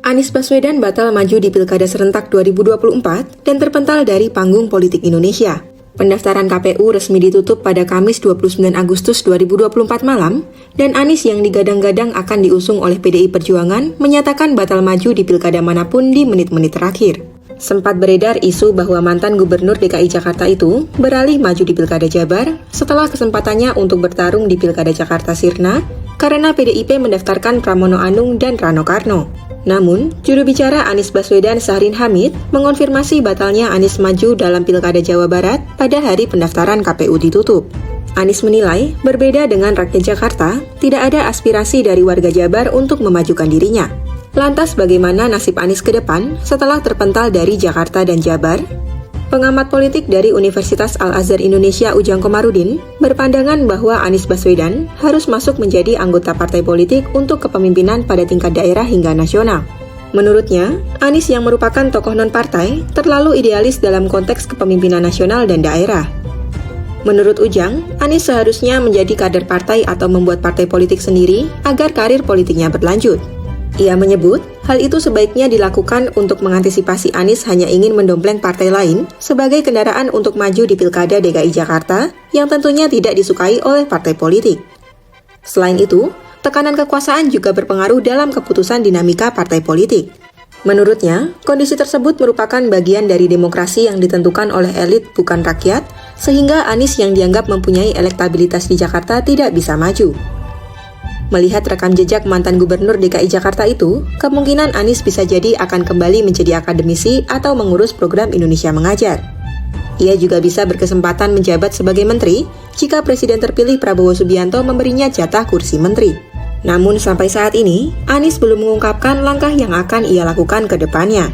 Anies Baswedan batal maju di Pilkada Serentak 2024 dan terpental dari panggung politik Indonesia. Pendaftaran KPU resmi ditutup pada Kamis 29 Agustus 2024 malam, dan Anies yang digadang-gadang akan diusung oleh PDI Perjuangan menyatakan batal maju di pilkada manapun di menit-menit terakhir. Sempat beredar isu bahwa mantan Gubernur DKI Jakarta itu beralih maju di Pilkada Jabar setelah kesempatannya untuk bertarung di Pilkada Jakarta sirna karena PDIP mendaftarkan Pramono Anung dan Rano Karno. Namun, juru bicara Anies Baswedan Syahrin Hamid mengonfirmasi batalnya Anies maju dalam Pilkada Jawa Barat pada hari pendaftaran KPU ditutup. Anies menilai, berbeda dengan rakyat Jakarta, tidak ada aspirasi dari warga Jabar untuk memajukan dirinya. Lantas bagaimana nasib Anies ke depan setelah terpental dari Jakarta dan Jabar? Pengamat politik dari Universitas Al-Azhar Indonesia Ujang Komarudin berpandangan bahwa Anies Baswedan harus masuk menjadi anggota partai politik untuk kepemimpinan pada tingkat daerah hingga nasional. Menurutnya, Anies yang merupakan tokoh non-partai terlalu idealis dalam konteks kepemimpinan nasional dan daerah. Menurut Ujang, Anies seharusnya menjadi kader partai atau membuat partai politik sendiri agar karir politiknya berlanjut. Ia menyebut, hal itu sebaiknya dilakukan untuk mengantisipasi Anies hanya ingin mendompleng partai lain sebagai kendaraan untuk maju di Pilkada DKI Jakarta yang tentunya tidak disukai oleh partai politik. Selain itu, tekanan kekuasaan juga berpengaruh dalam keputusan dinamika partai politik. Menurutnya, kondisi tersebut merupakan bagian dari demokrasi yang ditentukan oleh elit bukan rakyat, sehingga Anies yang dianggap mempunyai elektabilitas di Jakarta tidak bisa maju. Melihat rekam jejak mantan Gubernur DKI Jakarta itu, kemungkinan Anies bisa jadi akan kembali menjadi akademisi atau mengurus program Indonesia Mengajar. Ia juga bisa berkesempatan menjabat sebagai menteri jika Presiden terpilih Prabowo Subianto memberinya jatah kursi menteri. Namun sampai saat ini, Anies belum mengungkapkan langkah yang akan ia lakukan ke depannya.